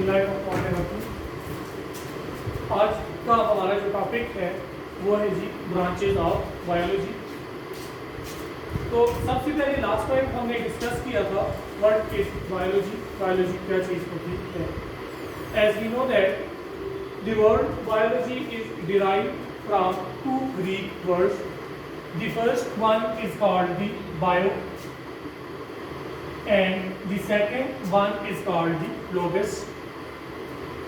बिस्मिल्लाहिर्रहमानिर्रहीम। आज का हमारा जो टॉपिक है वो है जी ब्रांचेज ऑफ बायोलॉजी। तो सबसे पहले लास्ट टाइम हमने डिस्कस किया था व्हाट इज बायोलॉजी, बायोलॉजी क्या चीज़ होती है। As we know that the word biology is derived from two Greek words. The first one is called the bio and the second one is called the logos.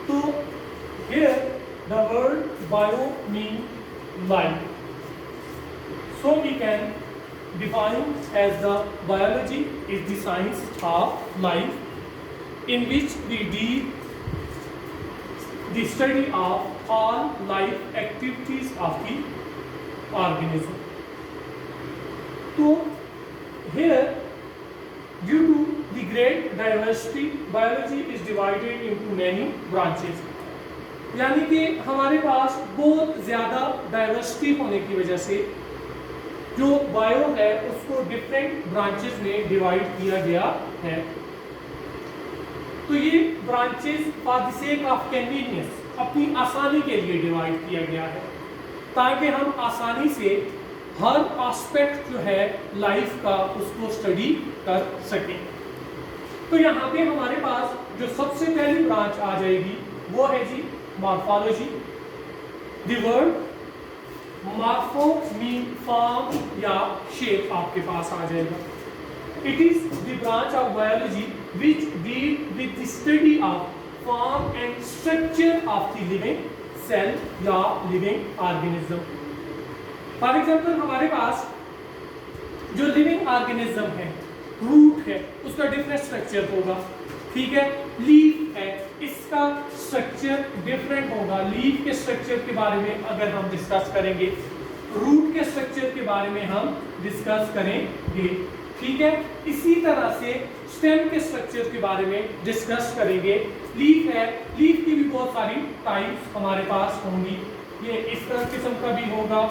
So here the word bio means life. So we can define as the biology is the science of life in which we deal the study of all life activities of the organism. So here due to the great diversity, biology is divided into many branches. यानी कि हमारे पास बहुत ज़्यादा diversity होने की वजह से जो बायो है उसको डिफरेंट ब्रांचेस में डिवाइड किया गया है। तो ये branches for the sake of convenience, अपनी आसानी के लिए डिवाइड किया गया है ताकि हम आसानी से हर एस्पेक्ट जो है लाइफ का उसको स्टडी कर सकें। तो यहाँ पे हमारे पास जो सबसे पहली ब्रांच आ जाएगी वो है जी morphology. The word morpho mean form या शेप आपके पास आ जाएगा। It is the branch of biology which deal with the study of form and structure of the living cell या लिविंग ऑर्गेनिज्म। फॉर एग्जाम्पल हमारे पास जो लिविंग ऑर्गेनिज्म है, रूट है, उसका डिफरेंट स्ट्रक्चर होगा, ठीक है। लीफ है, इसका स्ट्रक्चर डिफरेंट होगा। लीफ के स्ट्रक्चर के बारे में अगर हम डिस्कस करेंगे, रूट के स्ट्रक्चर के बारे में हम डिस्कस करेंगे, ठीक है। इसी तरह से स्टेम के स्ट्रक्चर के बारे में डिस्कस करेंगे। लीफ है, लीफ की भी बहुत सारी टाइप्स हमारे पास होंगी। ये इस तरह किस्म का भी होगा,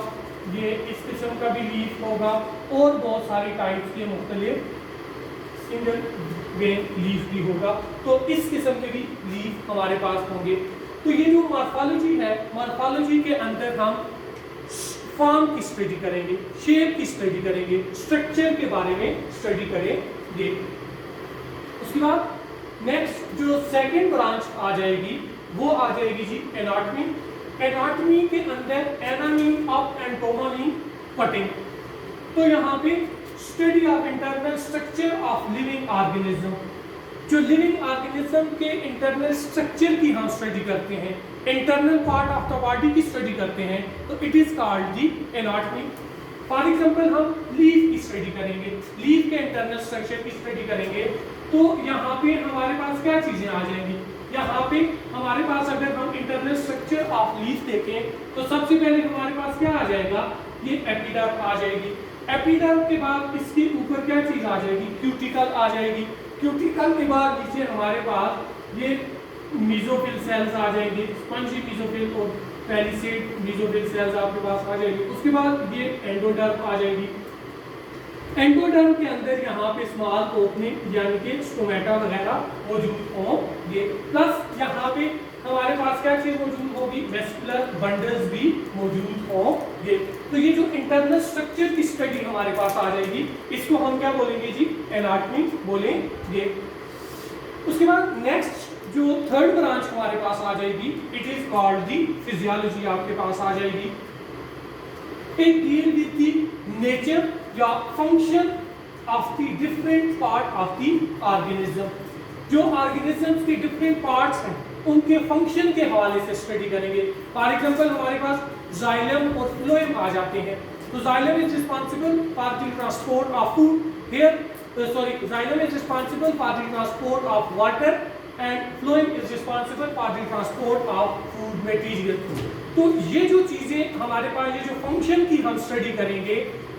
ये इस किस्म का भी लीफ होगा और बहुत सारे टाइप्स के मुख्तलिफ सिंगल वेन लीफ भी होगा। तो इस किस्म के भी लीफ हमारे पास होंगे। तो ये जो मॉर्फोलॉजी है, मॉर्फोलॉजी के अंदर हम फॉर्म की स्टडी करेंगे, शेप की स्टडी करेंगे, स्ट्रक्चर के बारे में स्टडी करेंगे। उसके बाद नेक्स्ट जो सेकंड ब्रांच आ जाएगी वो आ जाएगी जी एनाटॉमी। एनाटॉमी के अंदर एनामी ऑफ एंटोमी कटिंग। तो यहाँ पे study of internal structure of living organism. जो लिविंग ऑर्गेनिज्म के इंटरनल स्ट्रक्चर की हम स्टडी करते हैं, internal part of the body की स्टडी करते हैं, तो it is called the anatomy. For example हम लीफ की स्टडी करेंगे, लीफ के इंटरनल स्ट्रक्चर की स्टडी करेंगे, तो यहाँ पे हमारे पास क्या चीजें आ जाएंगी। यहाँ पे हमारे पास अगर हम इंटरनल स्ट्रक्चर ऑफ लीफ देखें तो सबसे पहले हमारे पास क्या आ जाएगा, ये एपिडर्म आ जाएगी। एपिडर्म के बाद इसके ऊपर क्या चीज आ जाएगी, क्यूटिकल आ जाएगी। क्यूटिकल के बाद नीचे हमारे पास ये मीजोफिल सेल्स आ जाएंगे, स्पंजी मीजोफिल और पैलिसेड मीजोफिल सेल्स आपके पास आ जाएंगे। उसके बाद ये एंडोडर्म आ जाएगी। एंडोडर्म के अंदर यहाँ पे स्मॉल ओपनिंग यानी कि स्टोमेटा वगैरह मौजूद होंगे। प्लस यहाँ पे हमारे पास क्या चीज मौजूद होगी, वेस्कुलर बंडल्स भी मौजूद होंगे। तो ये जो इंटरनल स्ट्रक्चर की स्टडी हमारे पास आ जाएगी, इसको हम क्या बोलेंगे जी, एनाटॉमी बोलेंगे। उसके बाद नेक्स्ट जो थर्ड ब्रांच हमारे पास आ जाएगी, it is called the physiology आपके पास आ जाएगी। It deal with the nature या function of the different part of the organism. जो ऑर्गेनिजम्स के डिफरेंट पार्ट्स हैं उनके फंक्शन के हवाले से स्टडी करेंगे। फॉर एग्जांपल हमारे पास जाइलम और फ्लोएम आ जाते हैं। तो xylem is responsible for the transport of food, here xylem is responsible for the transport of water and phloem is responsible for the transport of food material. तो ये जो चीजें हमारे पास, ये जो फंक्शन की हम स्टडी करेंगे,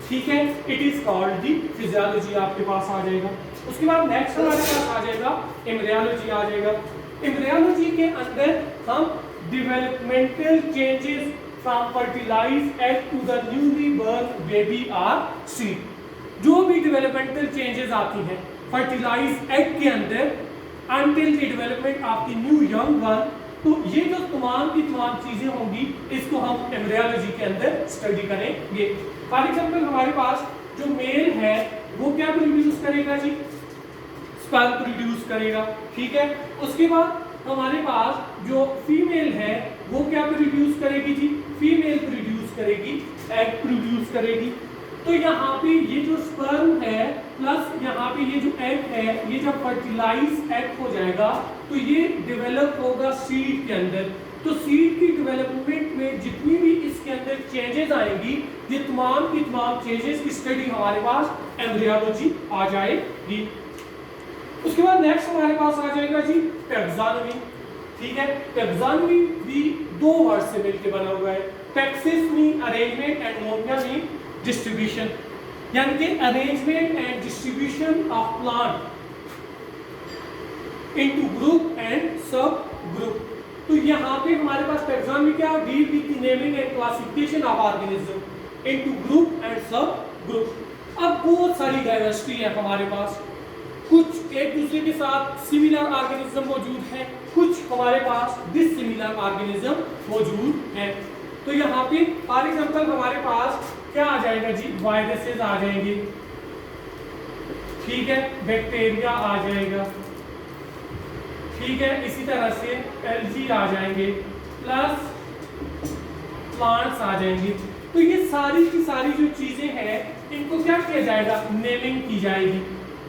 ठीक है, it is called the physiology आपके पास आ जाएगा। उसके बाद नेक्स्ट हमारे पास आ जाएगा एम्ब्रियोलॉजी आ जाएगा। एम्ब्रियोलॉजी के अंदर हम developmental changes from fertilised egg to the newly born baby are seen. जो भी डेवलपमेंटल चेंजेस आती हैं फर्टिलाइज्ड एग के अंदर until the development of the new young one। तो ये जो तमाम की तमाम चीजें होंगी इसको हम एम्ब्रियोलॉजी के अंदर स्टडी करेंगे। फॉर एग्जांपल हमारे पास जो मेल है वो क्या प्रोड्यूस करेगा जी, स्पर्म प्रोड्यूस करेगा, ठीक है। उसके बाद हमारे पास जो फीमेल है वो क्या प्रोड्यूस करेगी जी, फीमेल प्रोड्यूस करेगी, एग प्रोड्यूस करेगी। तो यहाँ पे ये जो स्पर्म है प्लस यहाँ पे ये जो एग है, ये जब फर्टिलाइज एग हो जाएगा तो ये डेवलप होगा सीड के अंदर। तो सीड की डेवलपमेंट में जितनी भी इसके अंदर चेंजेस आएंगी, ये तमाम की तमाम चेंजेस की स्टडी हमारे पास एम्ब्रियोलॉजी आ जाएगी। उसके बाद नेक्स्ट हमारे पास आ जाएगा जी टैक्सोनॉमी, ठीक है। टैक्सोनॉमी भी दो वर्ड से मिलकर बना हुआ है। Taxis mean arrangement and Moniya mean distribution, यानी कि arrangement and distribution of plant into group and सब ग्रुप। तो यहाँ पे हमारे पास टैक्सोनॉमी क्या, deal with the naming and classification of organism into group and सब ग्रुप। अब बहुत सारी डाइवर्सिटी है हमारे पास, कुछ एक दूसरे के साथ सिमिलर ऑर्गेनिज्म मौजूद है, कुछ हमारे पास डिसिमिलर ऑर्गेनिज्म मौजूद है। तो यहाँ पे फॉर एग्जांपल हमारे पास क्या आ जाएगा जी, वायरसेस आ जाएंगे, ठीक है, बैक्टीरिया आ जाएगा, ठीक है, इसी तरह से एल्गी आ जाएंगे, प्लस प्लांट्स आ जाएंगे। तो ये सारी की सारी जो चीजें हैं इनको क्या किया जाएगा, नेमिंग की जाएगी,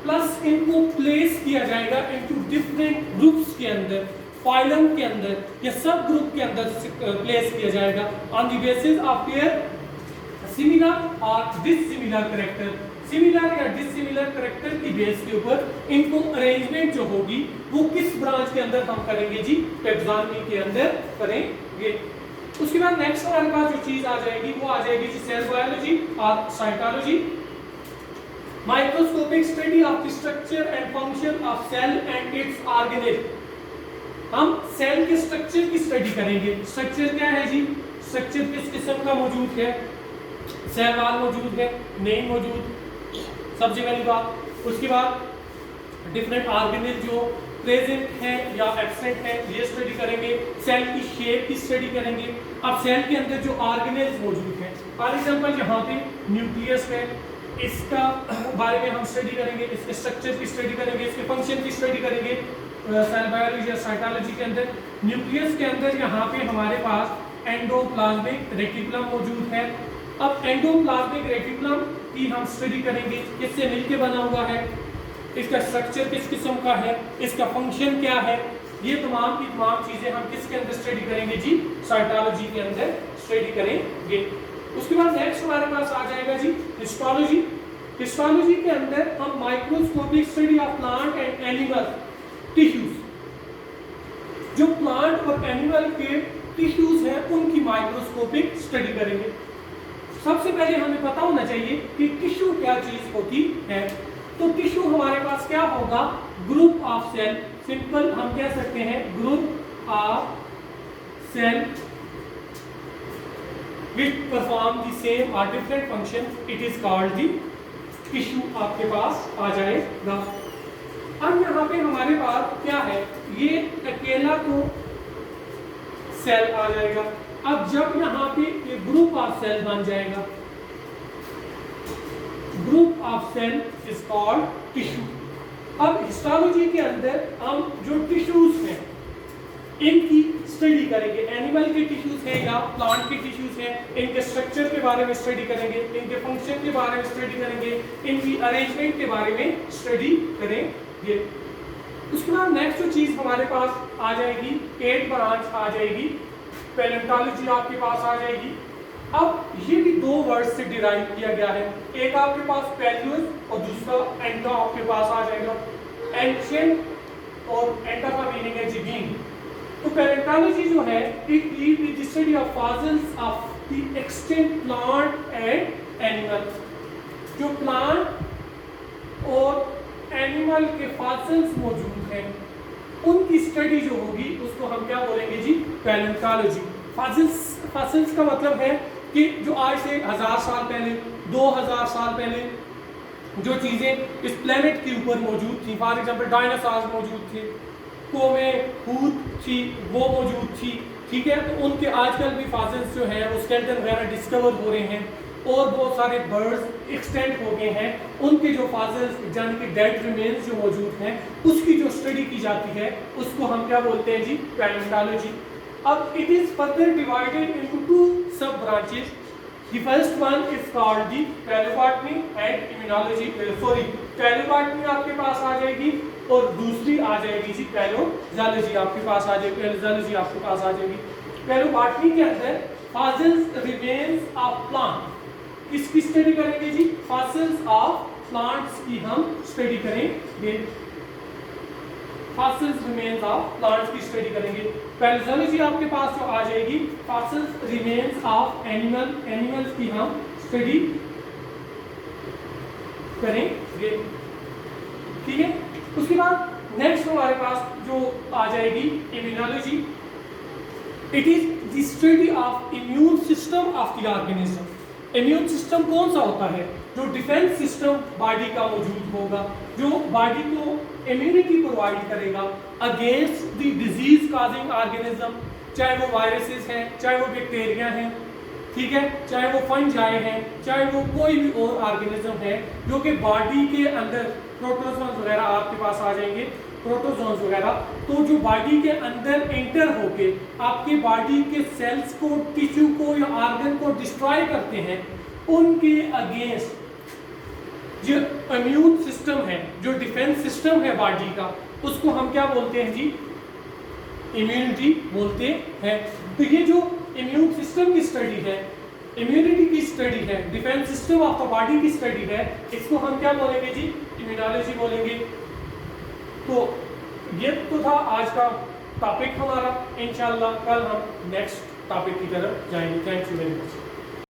प्लस इनको प्लेस किया जाएगा इनटू डिफरेंट ग्रुप्स के अंदर, फाइलम के अंदर या सब ग्रुप के अंदर प्लेस किया जाएगा on the basis of their similar और डिसिमिलर कैरेक्टर। सिमिलर या डिसिमिलर कैरेक्टर की बेस के ऊपर इनको अरेंजमेंट जो होगी वो किस ब्रांच के अंदर हम करेंगे जी, टैक्सोनॉमी के अंदर करेंगे। उसके बाद नेक्स्ट हमारे पास जो चीज आ जाएगी वो आ जाएगी जी सेल बायोलॉजी और cytology. Microscopic study of the structure and function of cell and its organelle. हम सेल के स्ट्रक्चर की स्टडी करेंगे। स्ट्रक्चर क्या है जी, स्ट्रक्चर किस किस्म का मौजूद है, सेल वॉल मौजूद है, नहीं मौजूद, सबसे पहली बात। उसके बाद डिफरेंट ऑर्गेनेल जो प्रेजेंट है या एब्सेंट है ये स्टडी करेंगे। सेल की शेप की स्टडी करेंगे। अब सेल के अंदर जो ऑर्गेनेल्स मौजूद हैं, फॉर एग्जांपल यहाँ पे न्यूक्लियस है, इसका बारे में हम स्टडी करेंगे, इसके स्ट्रक्चर की स्टडी करेंगे, इसके फंक्शन की स्टडी करेंगे सेल बायोलॉजी या साइटोलॉजी के अंदर। न्यूक्लियस के अंदर यहाँ पे हमारे पास एंडोप्लाज्मिक रेटिकुलम मौजूद है। अब एंडोप्लाज्मिक रेटिकुलम की हम स्टडी करेंगे, किससे मिलके बना हुआ है, इसका स्ट्रक्चर किस किस्म का है, इसका फंक्शन क्या है, ये तमाम की तमाम चीजें हम किसके अंदर स्टडी करेंगे जी, साइटोलॉजी के अंदर स्टडी करेंगे। उसके बाद नेक्स्ट हमारे पास आ जाएगा जी हिस्टोलॉजी। हिस्टोलॉजी के अंदर हम microscopic study of plant and animal tissues, जो प्लांट और एनिमल के टिश्यूज हैं उनकी माइक्रोस्कोपिक स्टडी करेंगे। सबसे पहले हमें पता होना चाहिए कि टिश्यू क्या चीज होती है। तो टिश्यू हमारे पास क्या होगा, ग्रुप ऑफ सेल, सिंपल हम कह सकते हैं group of cell which perform the same or different function, it is called the tissue। आपके पास आ जाएगा। अब यहाँ पे हमारे पास क्या है, ये अकेला तो सेल आ जाएगा। अब जब यहाँ पे ये ग्रुप ऑफ सेल बन जाएगा, group of cell is called tissue. अब हिस्टोलॉजी के अंदर हम जो टिश्यूज हैं इनकी स्टडी करेंगे, एनिमल के टिश्यूज हैं या प्लांट के टिश्यूज हैं, इनके स्ट्रक्चर के बारे में स्टडी करेंगे, इनके फंक्शन के बारे में स्टडी करेंगे, इनकी अरेंजमेंट के बारे में स्टडी करेंगे। उसके बाद नेक्स्ट जो चीज हमारे पास आ जाएगी, 8 ब्रांच आ जाएगी, पैलेंटोलॉजी आपके पास आ जाएगी। अब ये भी दो वर्ड से डिराइव किया गया है, एक आपके पास पैलियोस और दूसरा एंटा आपके पास आ जाएगा। एंशिएंट और एंटा का मीनिंग है जीबीन। तो पैलेंटोलॉजी जो है it deal with the study of fossils of the extinct plant and animal. जो प्लांट और एनिमल के फॉसिल्स मौजूद हैं उनकी स्टडी जो होगी उसको हम क्या बोलेंगे जी, पैलेंटोलॉजी। फॉसिल्स का मतलब है कि जो आज से 1000 साल पहले, 2000 साल पहले जो चीज़ें इस प्लेनेट के ऊपर मौजूद थी, फॉर एग्जांपल डायनासॉर्स मौजूद थे, कौमें हूत थी वो मौजूद थी, ठीक है। तो उनके आजकल भी फॉसिल्स जो हैं वो स्केलेटन वगैरह डिस्कवर हो रहे हैं, और बहुत सारे बर्ड्स एक्सटेंट हो गए हैं, उनके जो फॉसिल्स यानी कि डेड रिमेन्स जो मौजूद हैं उसकी जो स्टडी की जाती है उसको हम क्या बोलते हैं जी, पैलियोंटोलॉजी। अब it is further divided into two sub branches. The first one is called the palaeobotany and immunology, sorry palaeobotany आपके पास आ जाएगी, और दूसरी आ जाएगी जी पैलियोलॉजी आपके पास आ जाएगी, पैलियोलॉजी आपके पास आ जाएगी। पैलियोबॉटनी के अंदर फॉसिल्स रिमेन्स ऑफ प्लांट, इसकी स्टडी करेंगे जी, फॉसिल्स ऑफ प्लांट्स की हम स्टडी करेंगे, फॉसिल्स रिमेन्स ऑफ प्लांट्स की स्टडी करेंगे। पैलियोलॉजी आपके पास जो आ जाएगी, फॉसिल्स रिमेन्स ऑफ एनिमल्स की हम स्टडी करेंगे, ठीक है। उसके बाद नेक्स्ट हमारे पास जो आ जाएगी immunology. It is the study of immune system of the organism. Immune system कौन सा होता है, जो डिफेंस सिस्टम बॉडी का मौजूद होगा, जो बॉडी को इम्यूनिटी प्रोवाइड करेगा against the disease causing organism, चाहे वो वायरसेस हैं, चाहे वो बैक्टीरिया हैं, ठीक है, चाहे वो फंजाई हैं, चाहे वो कोई भी और ऑर्गेनिज्म है जो कि बॉडी के अंदर, प्रोटोजोन्स वगैरह आपके पास आ जाएंगे, प्रोटोजोन्स वगैरह, तो जो बॉडी के अंदर एंटर होके आपके बॉडी के सेल्स को, टिश्यू को या ऑर्गन को डिस्ट्रॉय करते हैं, उनके अगेंस्ट जो इम्यून सिस्टम है, जो डिफेंस सिस्टम है बॉडी का, उसको हम क्या बोलते हैं जी, इम्यूनिटी बोलते हैं। तो ये जो इम्यून सिस्टम की स्टडी है, इम्यूनिटी की स्टडी है, defence system of the body की स्टडी है, इसको हम क्या बोलेंगे जी, इम्यूनोलॉजी बोलेंगे। तो ये तो था आज का टॉपिक हमारा, इंशाल्लाह कल हम नेक्स्ट टॉपिक की तरफ जाएंगे। Thank you very much.